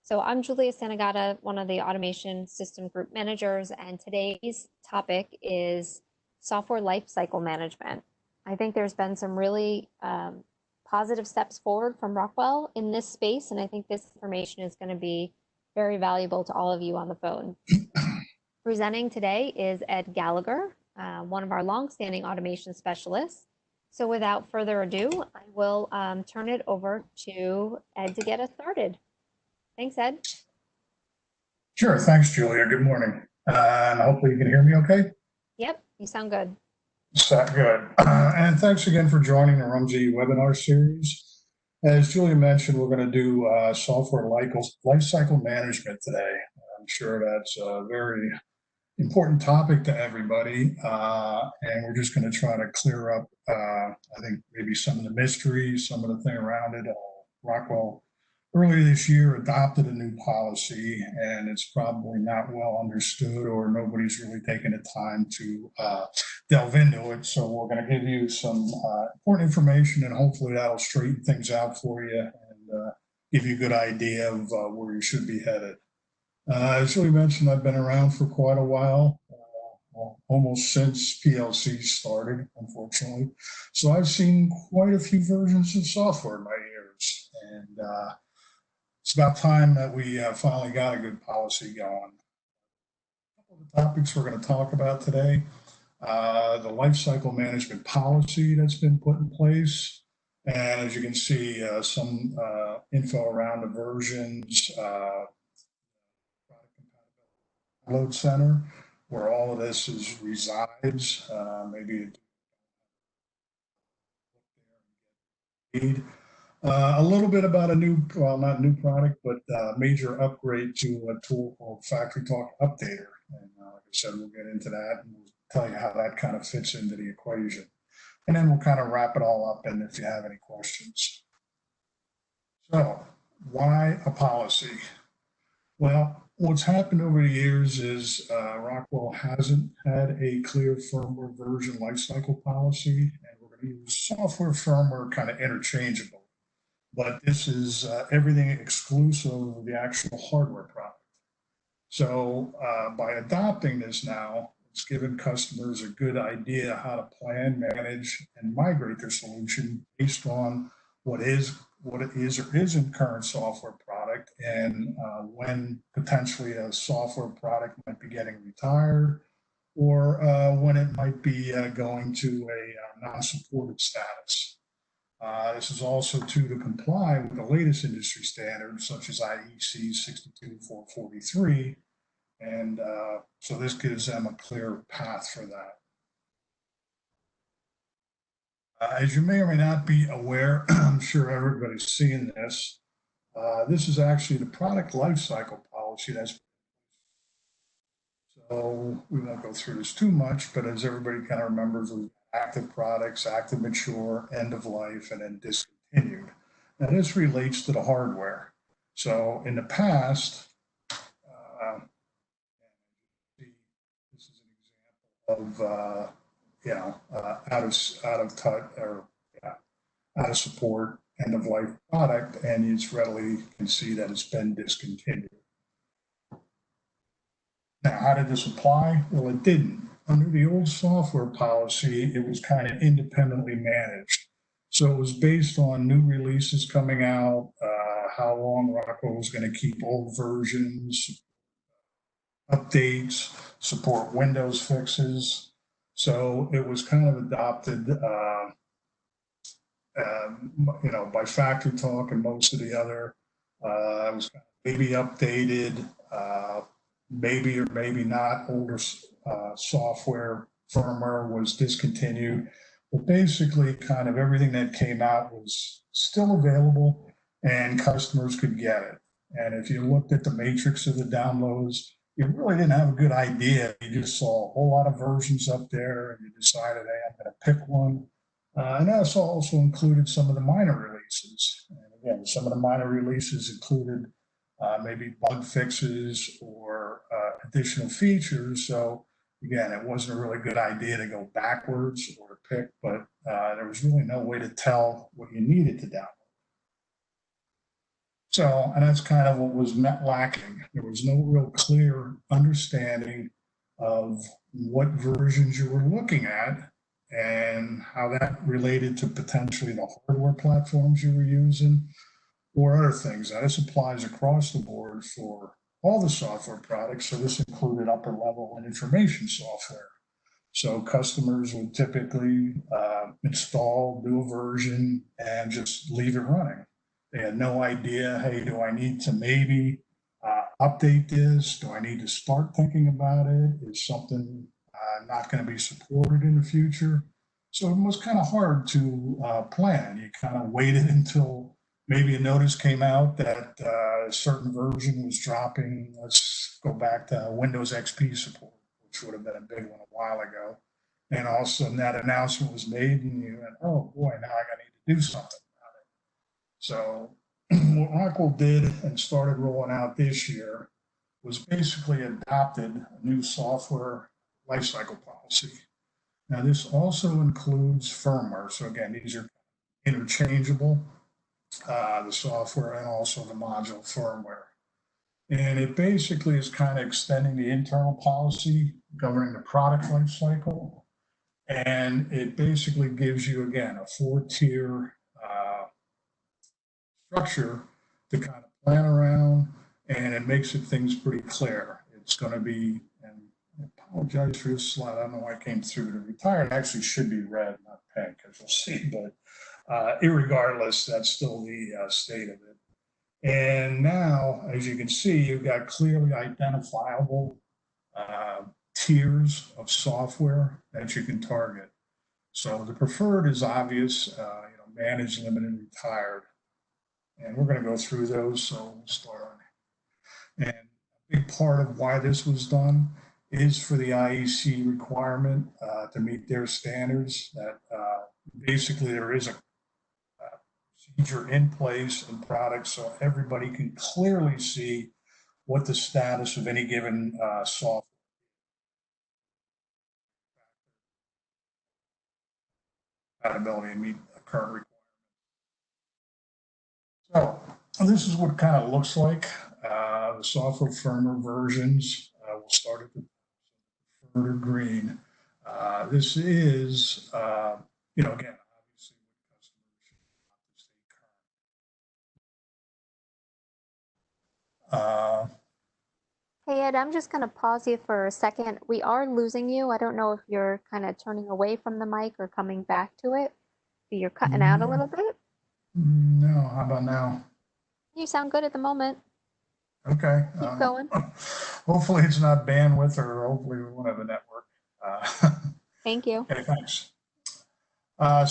So I'm Julia Sanagata, one of the Automation System Group Managers, and today's topic is software lifecycle management. I think there's been some really positive steps forward from Rockwell in this space, and I think this information is going to be very valuable to all of you on the phone. Presenting today is Ed Gallagher, one of our longstanding automation specialists. So without further ado, I will turn it over to Ed to get us started. Thanks, Ed. Sure. Thanks, Julia. Good morning. And hopefully you can hear me okay? Yep, you sound good. Good. And thanks again for joining the RUMG webinar series. As Julia mentioned, we're going to do software lifecycle management today. I'm sure that's a very important topic to everybody. And we're just going to try to clear up, I think, maybe some of the mysteries, some of the thing around it. Rockwell earlier this year adopted a new policy, and it's probably not well understood, or nobody's really taken the time to delve into it. So we're going to give you some important information, and hopefully that'll straighten things out for you and give you a good idea of where you should be headed. As Julie mentioned, I've been around for quite a while, almost since PLC started, unfortunately. So I've seen quite a few versions of software in my years, and it's about time that we finally got a good policy going. A couple of the topics we're going to talk about today, the lifecycle management policy that's been put in place. And as you can see, some info around the versions, load center, where all of this resides. Maybe a little bit about a new, well, not new product, but major upgrade to a tool called FactoryTalk Updater. And like I said, we'll get into that and we'll tell you how that kind of fits into the equation. And then we'll kind of wrap it all up, and if you have any questions. So, why a policy? Well, what's happened over the years is Rockwell hasn't had a clear firmware version lifecycle policy, and we're going to use software firmware kind of interchangeable. But this is everything exclusive of the actual hardware product. So by adopting this now, it's given customers a good idea how to plan, manage, and migrate their solution based on what it is or isn't current software product, and when potentially a software product might be getting retired, or when it might be going to a non-supported status. This is also to comply with the latest industry standards, such as IEC 62443, and so this gives them a clear path for that. As you may or may not be aware, I'm sure everybody's seen this. This is actually the product lifecycle policy that's. So we won't go through this too much, but as everybody kind of remembers, active products, active mature, end of life, and then discontinued. Now this relates to the hardware. So in the past, this is an example of out of support, end of life product, and you readily can see that it's been discontinued. Now, how did this apply? Well, it didn't. Under the old software policy, it was kind of independently managed. So it was based on new releases coming out, how long Rockwell was going to keep old versions, updates, support Windows fixes. So it was kind of adopted, by FactoryTalk and most of the other. It was maybe updated, maybe or maybe not. Older software firmware was discontinued, but basically kind of everything that came out was still available and customers could get it. And if you looked at the matrix of the downloads, you really didn't have a good idea. You just saw a whole lot of versions up there and you decided, hey, I'm going to pick one. And that's also included some of the minor releases. And again, some of the minor releases included maybe bug fixes or additional features. So again, it wasn't a really good idea to go backwards or to pick, but there was really no way to tell what you needed to download. So, and that's kind of what was lacking. There was no real clear understanding of what versions you were looking at and how that related to potentially the hardware platforms you were using or other things. Now, this applies across the board for all the software products. So this included upper level and information software. So customers would typically install, do a version, and just leave it running. They had no idea, hey, do I need to maybe update this? Do I need to start thinking about it? Is something not going to be supported in the future? So it was kind of hard to plan. You kind of waited until maybe a notice came out that a certain version was dropping. Let's go back to Windows XP support, which would have been a big one a while ago. And all of a sudden that announcement was made, and you went, oh boy, now I need to do something about it. So what Rockwell did and started rolling out this year was basically adopted a new software lifecycle policy. Now, this also includes firmware. So again, these are interchangeable, the software and also the module firmware. And it basically is kind of extending the internal policy governing the product lifecycle. And it basically gives you, again, a 4-tier structure to kind of plan around, and it makes it things pretty clear. It's going to be, and I apologize for this slide. I don't know why it came through. The retired actually should be red, not pink, as you'll see. But irregardless, that's still the state of it. And now, as you can see, you've got clearly identifiable tiers of software that you can target. So the preferred is obvious, managed, limited, retired. And we're going to go through those, so we'll start on it. And a big part of why this was done is for the IEC requirement to meet their standards, that basically there is a procedure in place in products so everybody can clearly see what the status of any given software compatibility and meet the current requirements. So this is what it kind of looks like. The software firmware versions will start at the further green. This is, again, obviously what customers want to stay current. Hey Ed, I'm just going to pause you for a second. We are losing you. I don't know if you're kind of turning away from the mic or coming back to it. You're cutting out a little bit. No, how about now? You sound good at the moment. Okay. Keep going. Hopefully it's not bandwidth, or hopefully we won't have a network. Thank you. Okay, thanks.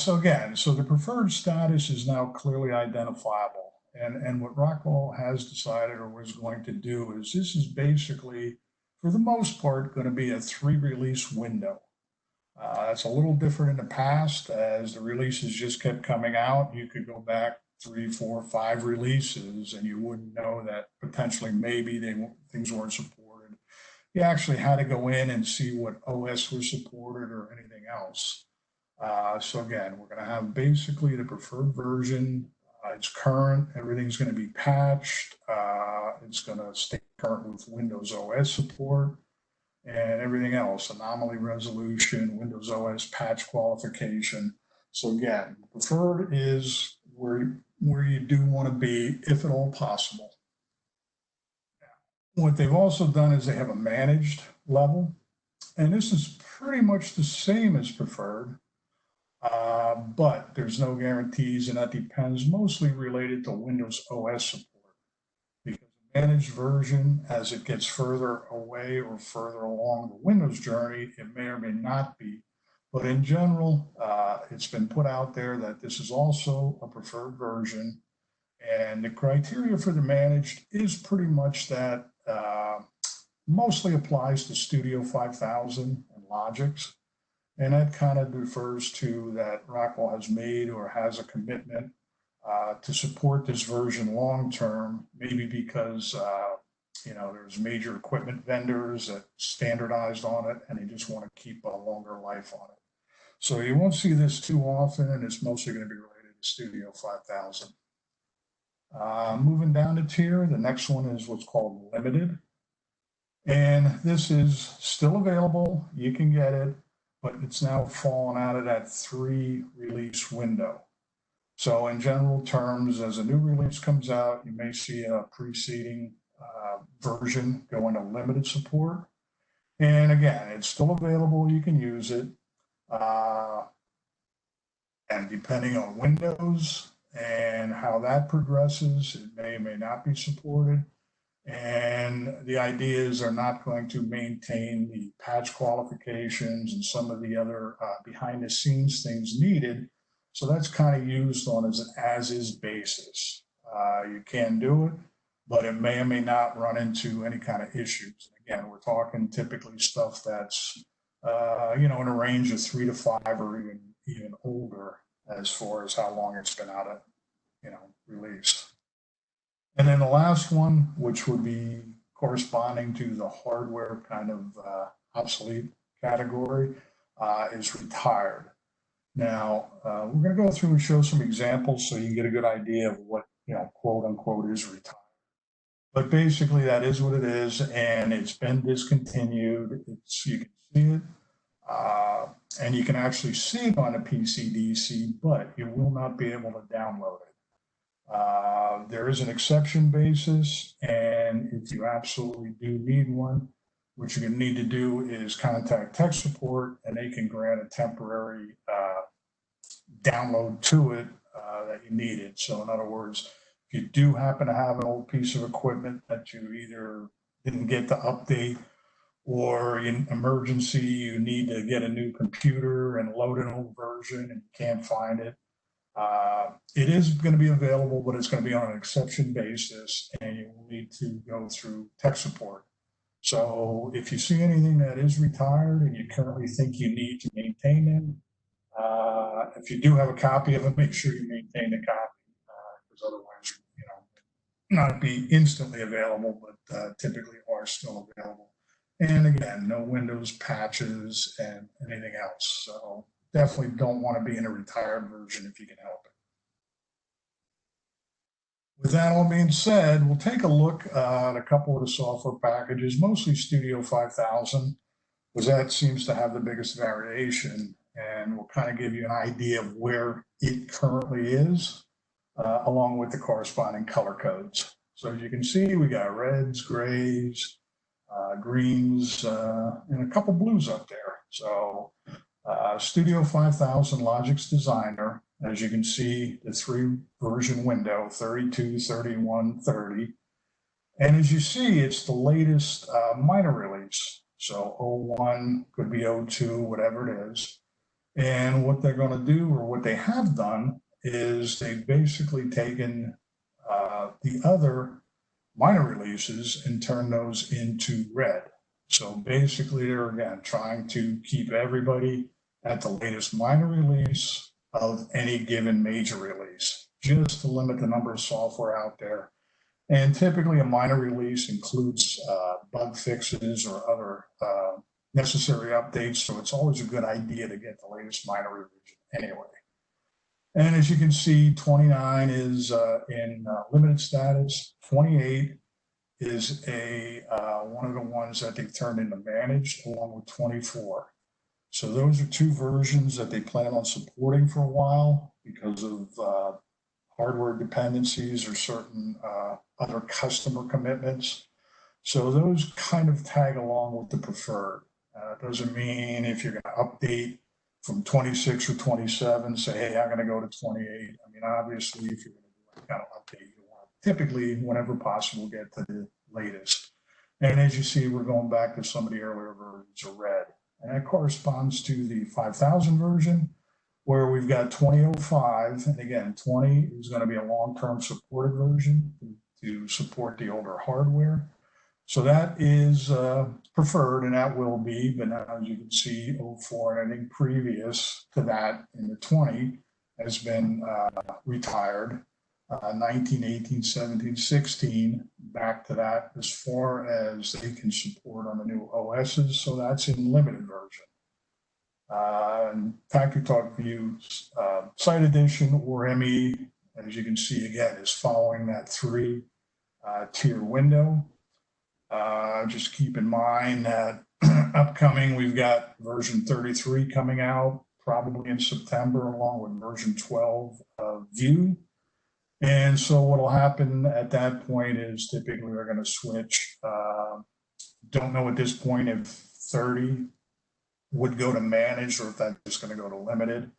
So the preferred status is now clearly identifiable. And what Rockwell has decided or was going to do is this is basically, for the most part, going to be a 3-release window. That's a little different in the past as the releases just kept coming out. You could go back 3, 4, 5 releases and you wouldn't know that potentially maybe things weren't supported. You actually had to go in and see what OS was supported or anything else. So again, we're going to have basically the preferred version. It's current. Everything's going to be patched. It's going to stay current with Windows OS support and everything else, anomaly resolution, Windows OS patch qualification. So again, preferred is where you do want to be, if at all possible. What they've also done is they have a managed level, and this is pretty much the same as preferred. But there's no guarantees, and that depends mostly related to Windows OS support. Because the managed version, as it gets further away or further along the Windows journey, it may or may not be. But in general, it's been put out there that this is also a preferred version. And the criteria for the managed is pretty much that mostly applies to Studio 5000 and Logix. And that kind of refers to that Rockwell has made or has a commitment to support this version long term, maybe because there's major equipment vendors that standardized on it and they just want to keep a longer life on it. So you won't see this too often, and it's mostly going to be related to Studio 5000. Moving down the tier, the next one is what's called limited. And this is still available. You can get it, but it's now fallen out of that 3 release window. So in general terms, as a new release comes out, you may see a preceding version go into limited support. And again, it's still available. You can use it. And depending on Windows and how that progresses, it may or may not be supported. And the idea is they're not going to maintain the patch qualifications and some of the other behind the scenes things needed. So that's kind of used on as an as-is basis. You can do it, but it may or may not run into any kind of issues. Again, we're talking typically stuff that's in a range of 3 to 5 or even older as far as how long it's been out of released. And then the last one, which would be corresponding to the hardware kind of obsolete category, is retired. Now, we're going to go through and show some examples so you can get a good idea of what, quote unquote, is retired. But basically, that is what it is, and it's been discontinued. You can see it, and you can actually see it on a PCBC, but you will not be able to download it. There is an exception basis, and if you absolutely do need one, what you're going to need to do is contact tech support, and they can grant a temporary download to it that you needed. So in other words, if you do happen to have an old piece of equipment that you either didn't get to update, or in emergency, you need to get a new computer and load an old version and you can't find it, it is going to be available, but it's going to be on an exception basis, and you will need to go through tech support. So if you see anything that is retired and you currently think you need to maintain them, if you do have a copy of it, make sure you maintain the copy, because otherwise, not be instantly available, but typically are still available. And again, no Windows patches and anything else. So definitely don't want to be in a retired version if you can help it. With that all being said, we'll take a look at a couple of the software packages, mostly Studio 5000, because that seems to have the biggest variation, and we'll kind of give you an idea of where it currently is, along with the corresponding color codes. So as you can see, we got reds, grays, greens, and a couple blues up there. So Studio 5000 Logix Designer, as you can see, the 3 version window, 32, 31, 30. And as you see, it's the latest minor release. So 01 could be 02, whatever it is. And what they're going to do, or what they have done, is they've basically taken the other minor releases and turn those into red. So basically, they're again trying to keep everybody at the latest minor release of any given major release, just to limit the number of software out there. And typically, a minor release includes bug fixes or other necessary updates. So it's always a good idea to get the latest minor revision anyway. And as you can see, 29 is in limited status. 28 is one of the ones that they've turned into managed, along with 24. So those are 2 versions that they plan on supporting for a while because of hardware dependencies or certain other customer commitments. So those kind of tag along with the preferred. It doesn't mean if you're going to update from 26 or 27, say, hey, I'm going to go to 28. I mean, obviously, if you're going to do any kind of update, you want to typically, whenever possible, get to the latest. And as you see, we're going back to some of the earlier versions of red. And that corresponds to the 5000 version, where we've got 2005. And again, 20 is going to be a long-term supported version to support the older hardware. So that is preferred, and that will be, but now as you can see, 04, and I think previous to that in the 20 has been retired. 19, 18, 17, 16, back to that as far as they can support on the new OSs. So that's in limited version. FactoryTalk View Site Edition or ME as you can see again, is following that 3 tier window. Just keep in mind that upcoming, we've got version 33 coming out probably in September, along with version 12 of Vue. And so what will happen at that point is typically we're going to switch. Don't know at this point if 30 would go to managed or if that's just going to go to limited.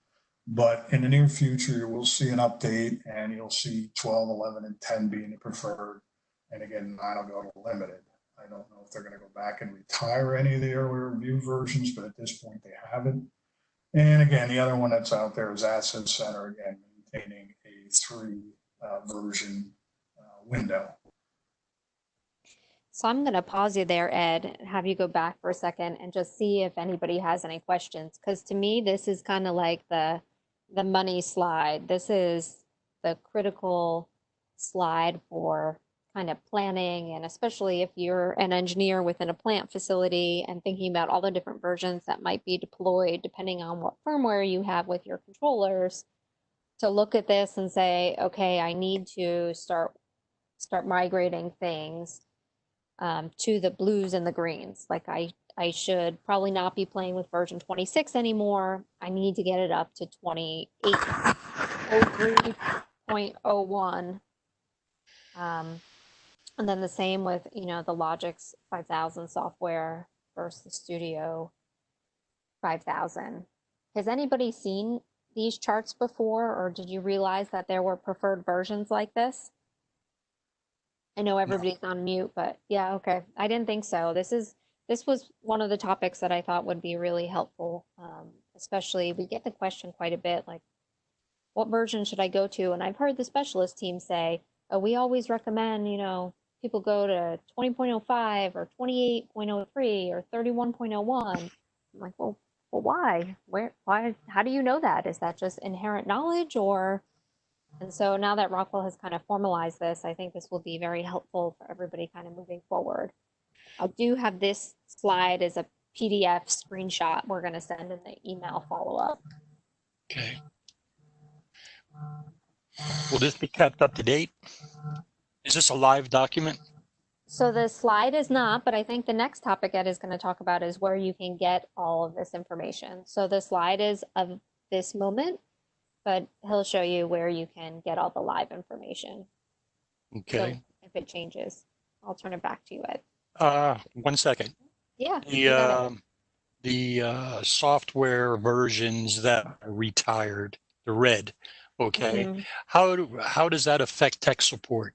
But in the near future, we'll see an update and you'll see 12, 11, and 10 being the preferred. And again, 9 will go to limited. I don't know if they're going to go back and retire any of the earlier Vue versions, but at this point they haven't. And again, the other one that's out there is Asset Center, again, maintaining a 3 version window. So I'm going to pause you there, Ed, and have you go back for a second and just see if anybody has any questions. Because to me, this is kind of like the money slide. This is the critical slide for kind of planning, and especially if you're an engineer within a plant facility and thinking about all the different versions that might be deployed depending on what firmware you have with your controllers, to look at this and say, okay, I need to start migrating things to the blues and the greens. Like I should probably not be playing with version 26 anymore. I need to get it up to 2803.01. And then the same with, the Logix 5000 software versus the Studio 5000. Has anybody seen these charts before, or did you realize that there were preferred versions like this? I know everybody's on mute, but yeah, okay. I didn't think so. This was one of the topics that I thought would be really helpful, especially we get the question quite a bit, like, what version should I go to? And I've heard the specialist team say, oh, we always recommend, people go to 20.05 or 28.03 or 31.01. I'm like, well, why? Why? How do you know that? Is that just inherent knowledge, or? And so now that Rockwell has kind of formalized this, I think this will be very helpful for everybody kind of moving forward. I do have this slide as a PDF screenshot we're going to send in the email follow-up. Okay. Will this be kept up to date? Is this a live document? So the slide is not, but I think the next topic Ed is going to talk about is where you can get all of this information. So the slide is of this moment, but he'll show you where you can get all the live information. Okay. So if it changes, I'll turn it back to you, Ed. 1 second. Yeah. The software versions that are retired, the red. Okay. Mm-hmm. How does that affect tech support?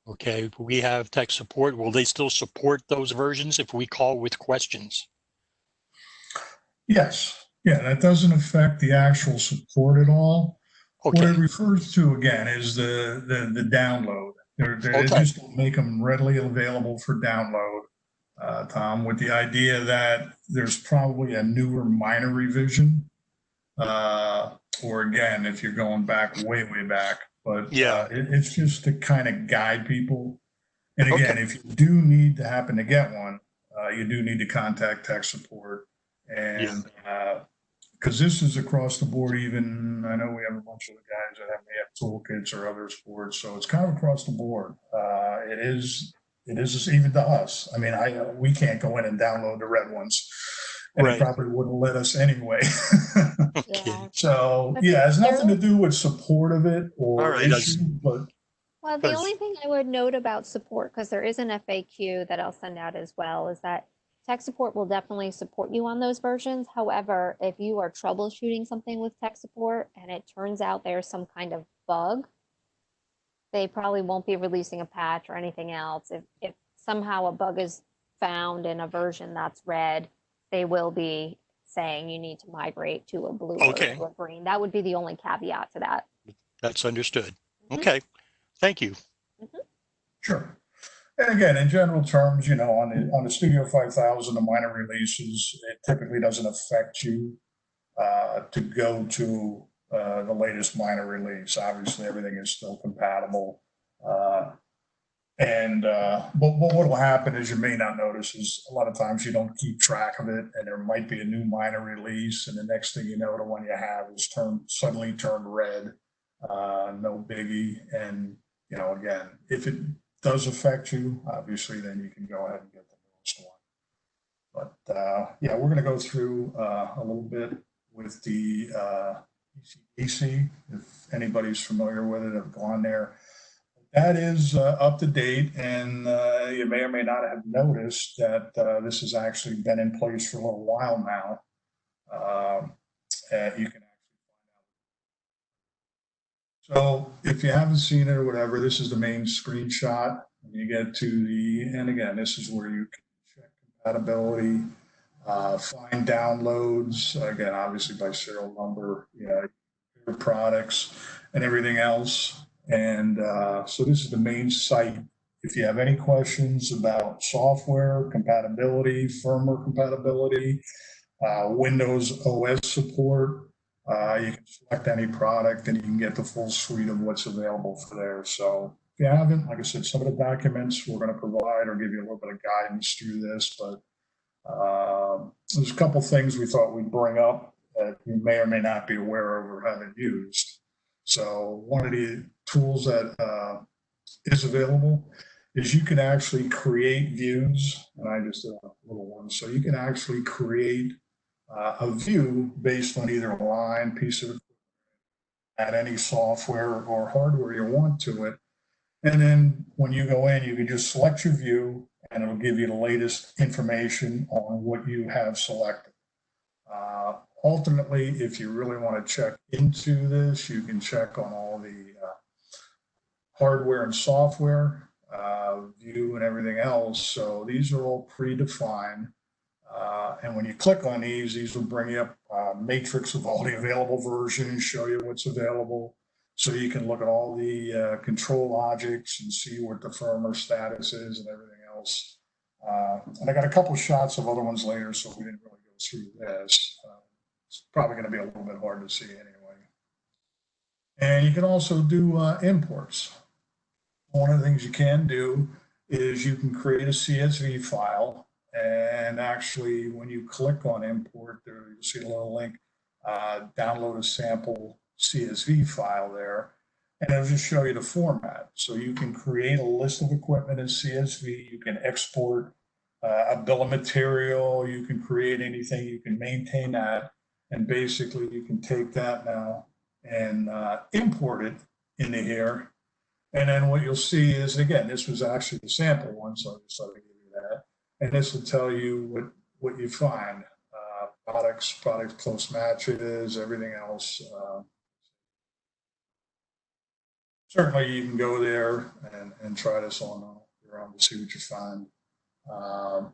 Okay, we have tech support. Will they still support those versions if we call with questions? Yes. Yeah, that doesn't affect the actual support at all. Okay. What it refers to, again, is the download. They just don't make them readily available for download, Tom, with the idea that there's probably a newer minor revision. Or again, if you're going back way back. But yeah, it's just to kind of guide people. And again, if you do need to happen to get one, you do need to contact tech support. And because this is across the board, even I know we have a bunch of the guys that may have toolkits or other sports, so it's kind of across the board. It is even to us. I mean, we can't go in and download the red ones. And it probably wouldn't let us anyway. Yeah. So yeah, it has nothing to do with support of it or issue, but. Well, the only thing I would note about support, because there is an FAQ that I'll send out as well, is that tech support will definitely support you on those versions. However, if you are troubleshooting something with tech support and it turns out there's some kind of bug, they probably won't be releasing a patch or anything else. If somehow a bug is found in a version that's red, they will be saying you need to migrate to a blue or to a green. That would be the only caveat to that. That's understood. Okay, thank you. Sure. And again, in general terms, on the Studio 5000, the minor releases, it typically doesn't affect you to go to the latest minor release. Obviously, everything is still compatible. But what will happen is, you may not notice, is a lot of times you don't keep track of it, and there might be a new minor release, and the next thing you know, the one you have is suddenly turned red. no biggie. And, you know, again, if it does affect you, obviously, then you can go ahead and get the newest one. But yeah, we're going to go through a little bit with the PCBC. If anybody's familiar with it, have gone there. That is up to date, and you may or may not have noticed that this has actually been in place for a little while now. You can So if you haven't seen it or whatever, this is the main screenshot. When you get to the, and again, this is where you can check compatibility, find downloads, again, obviously by serial number, your products and everything else. And so this is the main site. If you have any questions about software compatibility, firmware compatibility, Windows OS support, you can select any product and you can get the full suite of what's available for there. So if you haven't, like I said, some of the documents we're going to provide or give you a little bit of guidance through this, but there's a couple things we thought we'd bring up that you may or may not be aware of or haven't used. So one of the tools that is available is you can actually create views, and I just did a little one. So you can actually create a view based on either a line, piece of add any software or hardware you want to it. And then when you go in, you can just select your view and it'll give you the latest information on what you have selected. Ultimately, if you really want to check into this, you can check on all the hardware and software, view and everything else. So these are all predefined. And when you click on these will bring you up a matrix of all the available versions, show you what's available. So you can look at all the control logics and see what the firmware status is and everything else. And I got a couple of shots of other ones later, so we didn't really go through this. It's probably going to be a little bit hard to see anyway. And you can also do imports. One of the things you can do is you can create a CSV file, and actually when you click on import, there you'll see a little link, download a sample CSV file there, and it'll just show you the format. So you can create a list of equipment in CSV, you can export a bill of material, you can create anything, you can maintain that, and basically you can take that now and import it into here. And then what you'll see is, again, this was actually the sample one, so I just thought I'd give you that. And this will tell you what you find, products close matches, everything else. Certainly you can go there and try this on your own to see what you find. And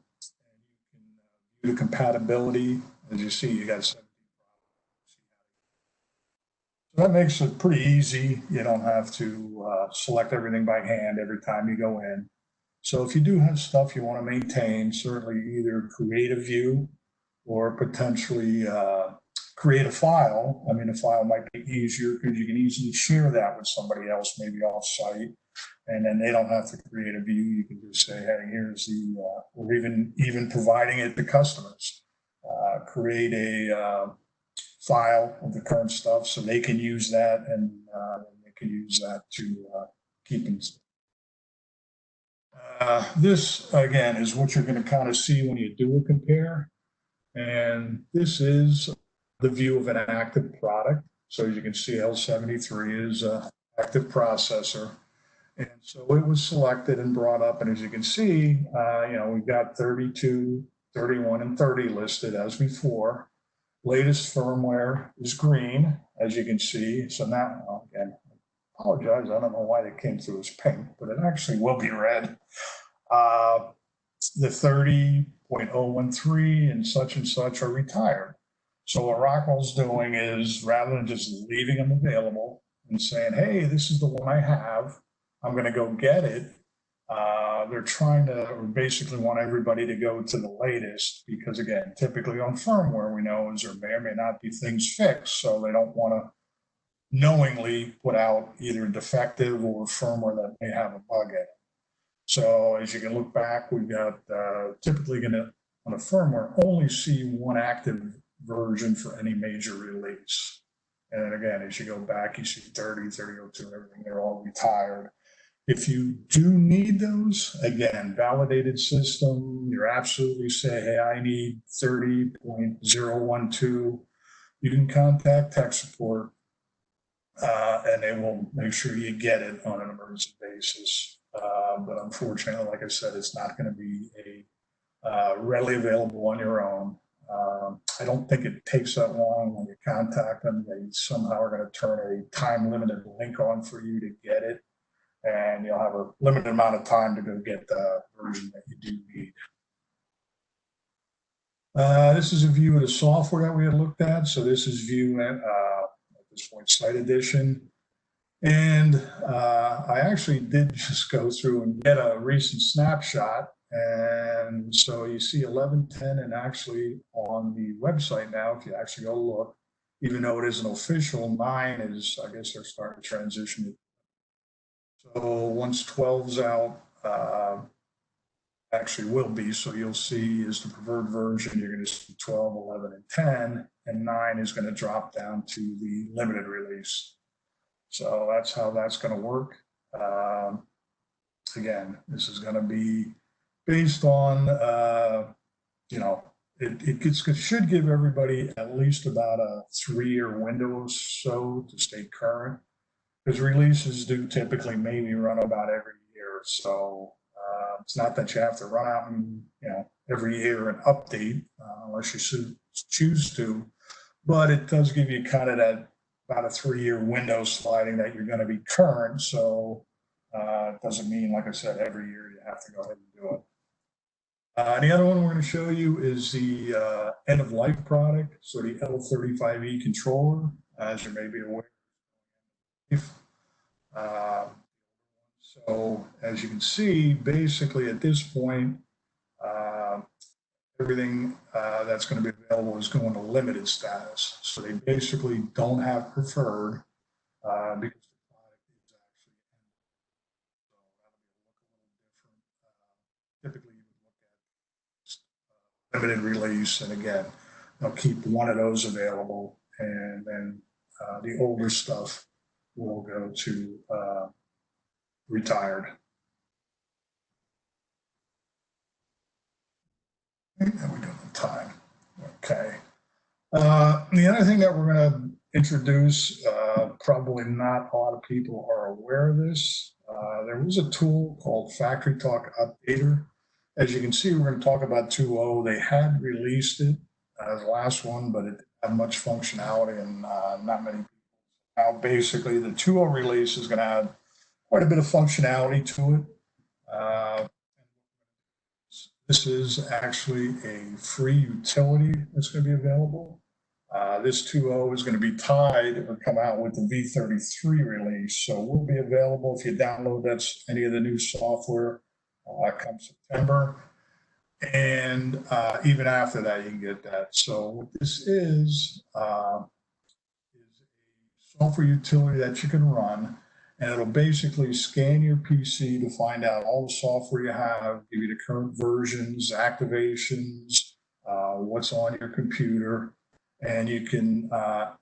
you can view the compatibility. As you see, you got 17 products. So that makes it pretty easy. You don't have to select everything by hand every time you go in. So if you do have stuff you want to maintain, certainly either create a view or potentially create a file. I mean, a file might be easier because you can easily share that with somebody else, maybe off-site, and then they don't have to create a view. You can just say, hey, here's the, or even providing it to customers. Create a file of the current stuff so they can use that, and they can use that to keep in. This, again, is what you're going to kind of see when you do a compare. And this is the view of an active product. So as you can see, L73 is an active processor. And so it was selected and brought up. And as you can see, we've got 32, 31, and 30 listed as before. Latest firmware is green, as you can see. So now, again, I apologize. I don't know why they came through as pink, but it actually will be red. The 30.013 and such are retired. So what Rockwell's doing is, rather than just leaving them available and saying, hey, this is the one I have, I'm going to go get it. They're trying to, or basically want everybody to go to the latest, because again, typically on firmware, we know is there may or may not be things fixed. So they don't want to knowingly put out either defective or firmware that may have a bug in it. So as you can look back, we've got typically going to, on a firmware, only see one active version for any major release. And then again, as you go back, you see 30, 3002, everything, they're all retired. If you do need those, again, validated system, you're absolutely say, hey, I need 30.012, you can contact tech support and they will make sure you get it on an emergency basis. But unfortunately, like I said, it's not going to be readily available on your own. I don't think it takes that long when you contact them. They somehow are going to turn a time limited link on for you to get it. And you'll have a limited amount of time to go get the version that you do need. This is a view of the software that we had looked at. So this is view at this point, Site Edition. And I actually did just go through and get a recent snapshot. And so you see 11.10, and actually on the website now, if you actually go look, even though it isn't official, 9 is, I guess they're starting to transition. So once 12's out, actually will be, so you'll see is the preferred version, you're going to see 12, 11, and 10, and 9 is going to drop down to the limited release. So that's how that's going to work. Again, this is going to be based on, it should give everybody at least about a 3-year window or so to stay current, because releases do typically maybe run about every year. So it's not that you have to run out and, every year and update unless you choose to, but it does give you kind of that about a 3-year window sliding that you're going to be current. So it doesn't mean, like I said, every year you have to go ahead and do it. The other one we're going to show you is the end of life product. So the L35E controller, as you may be aware. So as you can see, basically at this point, everything that's going to be available is going to limited status. So they basically don't have preferred because the product is actually ended. So that'll be a little different. Typically, you would look at limited release, and again, they'll keep one of those available, and then the older stuff will go to retired. And we don't have time. Okay. The other thing that we're going to introduce, probably not a lot of people are aware of this. There was a tool called FactoryTalk Updater. As you can see, we're going to talk about 2.0. They had released it as the last one, but it didn't have much functionality and not many people. Now, basically, the 2.0 release is going to have quite a bit of functionality to it. This is actually a free utility that's going to be available. This 2.0 is going to be tied or come out with the V33 release. So will be available if you download any of the new software come September. And even after that, you can get that. So what this is a software utility that you can run, and it'll basically scan your PC to find out all the software you have, give you the current versions, activations, what's on your computer, and you can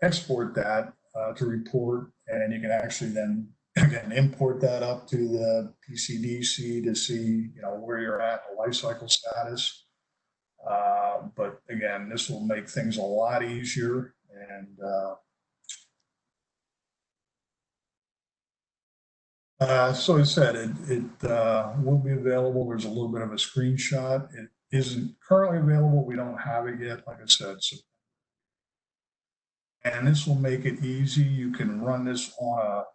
export that to report, and you can actually then, again, import that up to the PCBC to see, where you're at, the lifecycle status. But again, this will make things a lot easier, and so I said, it will be available. There's a little bit of a screenshot. It isn't currently available. We don't have it yet, like I said. So, and this will make it easy. You can run this on a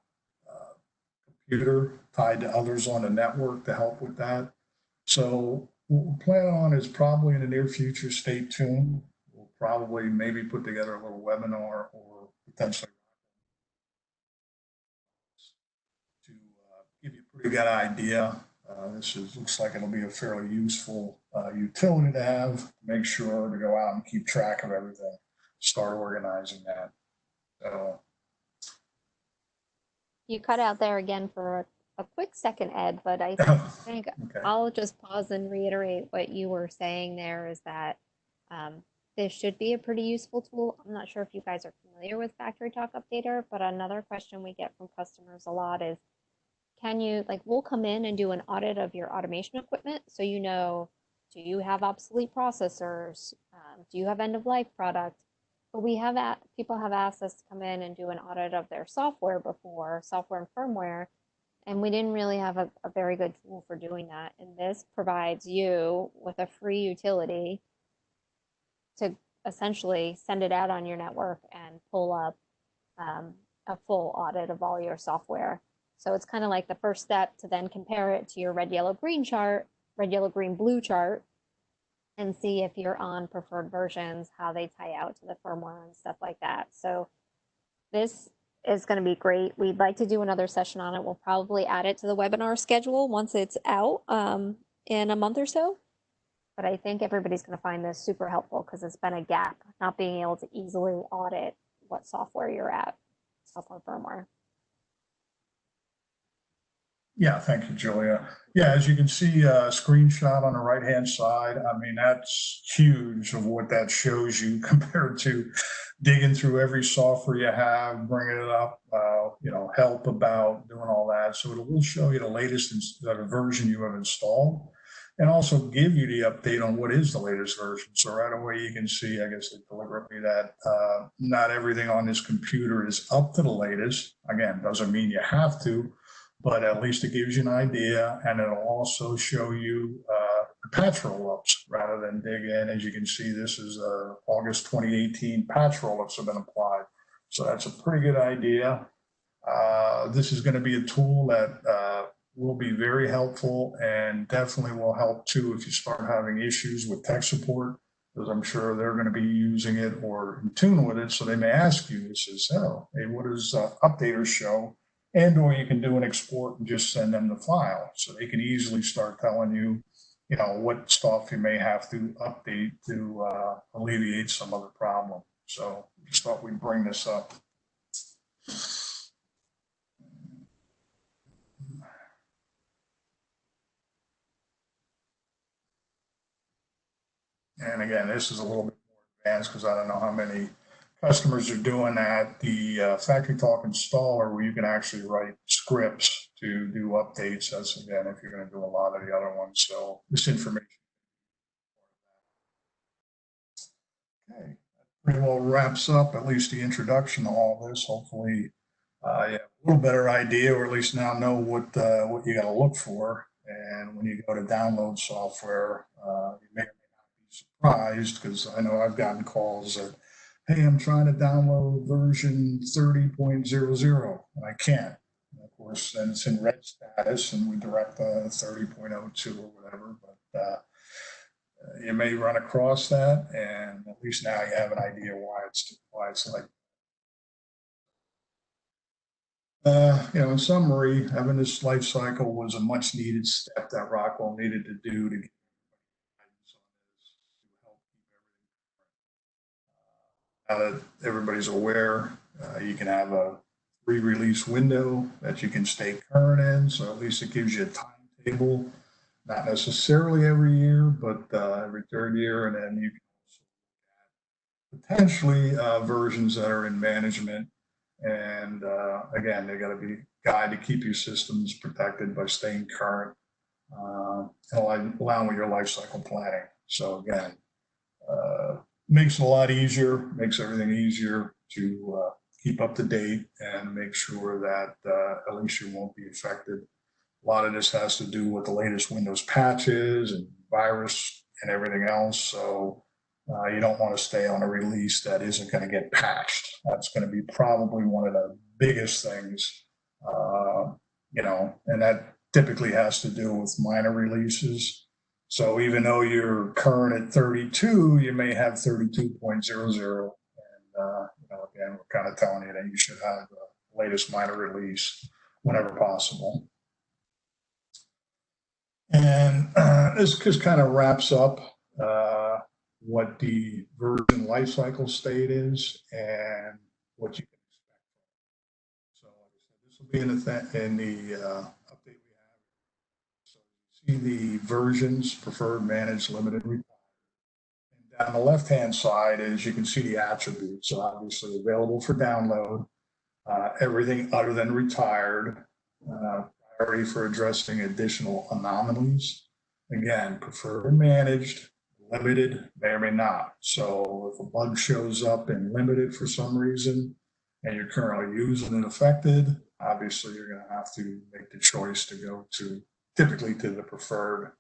computer tied to others on the network to help with that. So what we're planning on is probably in the near future, stay tuned. We'll probably maybe put together a little webinar or potentially to give you a pretty good idea. Looks like it'll be a fairly useful utility to have. Make sure to go out and keep track of everything. Start organizing that. So You cut out there again for a quick second, Ed, but I think okay. I'll just pause and reiterate what you were saying there is that this should be a pretty useful tool. I'm not sure if you guys are familiar with FactoryTalk Updater, but another question we get from customers a lot is, can you, like, we'll come in and do an audit of your automation equipment. So, you know, do you have obsolete processors? Do you have end of life product? But people have asked us to come in and do an audit of their software before, software and firmware, and we didn't really have a very good tool for doing that. And this provides you with a free utility to essentially send it out on your network and pull up a full audit of all your software. So it's kind of like the first step to then compare it to your red, yellow, green chart, red, yellow, green, blue chart, and see if you're on preferred versions, how they tie out to the firmware and stuff like that. So this is going to be great. We'd like to do another session on it. We'll probably add it to the webinar schedule once it's out in a month or so. But I think everybody's going to find this super helpful because it's been a gap, not being able to easily audit what software you're at, software firmware. Yeah, thank you, Julia. Yeah, as you can see, a screenshot on the right-hand side, I mean, that's huge of what that shows you compared to digging through every software you have, bringing it up, you know, help about doing all that. So it will show you the latest version you have installed and also give you the update on what is the latest version. So right away you can see, I guess deliberately, that not everything on this computer is up to the latest. Again, doesn't mean you have to, but at least it gives you an idea, and it'll also show you the patch roll-ups rather than dig in. As you can see, this is August 2018 patch roll-ups have been applied. So that's a pretty good idea. This is going to be a tool that will be very helpful and definitely will help too if you start having issues with tech support, because I'm sure they're going to be using it or in tune with it. So they may ask you, it says, oh, hey, what does updaters show? And or you can do an export and just send them the file. So they can easily start telling you, you know, what stuff you may have to update to alleviate some of the problem. So just thought we'd bring this up. And again, this is a little bit more advanced because I don't know how many customers are doing that. The FactoryTalk installer, where you can actually write scripts to do updates. That's, again, if you're going to do a lot of the other ones. So this information. Okay, that pretty well wraps up at least the introduction to all this. Hopefully, you have a little better idea, or at least now know what you got to look for. And when you go to download software, you may or may not be surprised, because I know I've gotten calls that, hey, I'm trying to download version 30.00, and I can't. And of course, then it's in red status, and we direct 30.02 or whatever. But you may run across that, and at least now you have an idea why it's like. You know, in summary, having this life cycle was a much needed step that Rockwell needed to do to get guidance on this to help keep everything current. Now that everybody's aware, you can have a re-release window that you can stay current in. So at least it gives you a timetable, not necessarily every year, but every third year. And then you can also potentially versions that are in management. And again, they got to be a guide to keep your systems protected by staying current and allowing with your life cycle planning. So again, makes it a lot easier, makes everything easier to keep up to date and make sure that at least you won't be affected. A lot of this has to do with the latest Windows patches and virus and everything else. So you don't want to stay on a release that isn't going to get patched. That's going to be probably one of the biggest things, you know, and that typically has to do with minor releases. So even though you're current at 32, you may have 32.00. And, you know, again, we're kind of telling you that you should have the latest minor release whenever possible. And this just kind of wraps up what the version lifecycle state is and what you can expect. So like I said, this will be in the update we have. So you see the versions: preferred, managed, limited, required. And On the left-hand side is you can see the attributes. So obviously available for download, everything other than retired, priority for addressing additional anomalies. Again, preferred and managed, limited, may or may not. So if a bug shows up in limited for some reason and you're currently using and affected, obviously you're going to have to make the choice to go to typically to the preferred.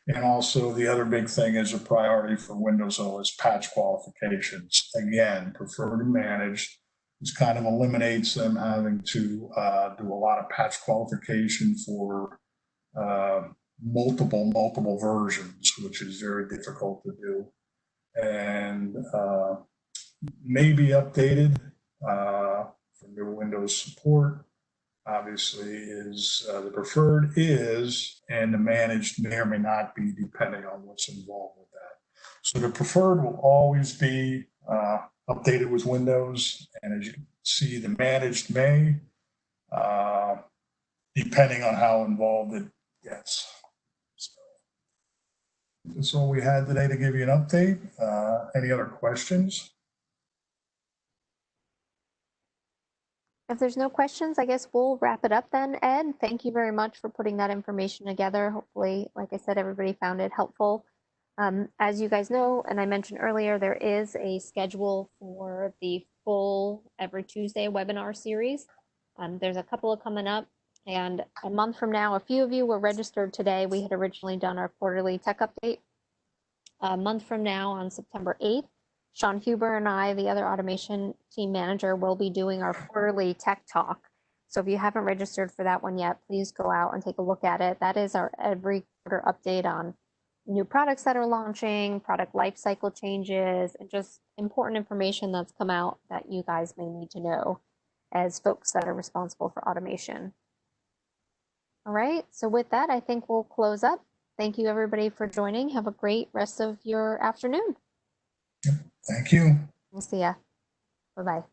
And also the other big thing is a priority for Windows OS patch qualifications. Again, preferred and managed. This kind of eliminates them having to do a lot of patch qualification for multiple versions, which is very difficult to do. And may be updated for new Windows support. Obviously is the preferred is, and the managed may or may not be depending on what's involved with that. So the preferred will always be updated with Windows, and as you can see, the managed may, depending on how involved it gets. So that's all we had today to give you an update. Any other questions? If there's no questions, I guess we'll wrap it up then. Ed, thank you very much for putting that information together. Hopefully, like I said, everybody found it helpful. As you guys know, and I mentioned earlier, there is a schedule for the full every Tuesday webinar series. There's a couple of coming up, and a month from now, a few of you were registered today. We had originally done our quarterly tech update. A month from now, on September 8th, Sean Huber and I, the other automation team manager, will be doing our quarterly tech talk. So if you haven't registered for that one yet, please go out and take a look at it. That is our every quarter update on new products that are launching, product lifecycle changes, and just important information that's come out that you guys may need to know as folks that are responsible for automation. All right, so with that, I think we'll close up. Thank you everybody for joining. Have a great rest of your afternoon. Thank you. We'll see ya. Bye-bye.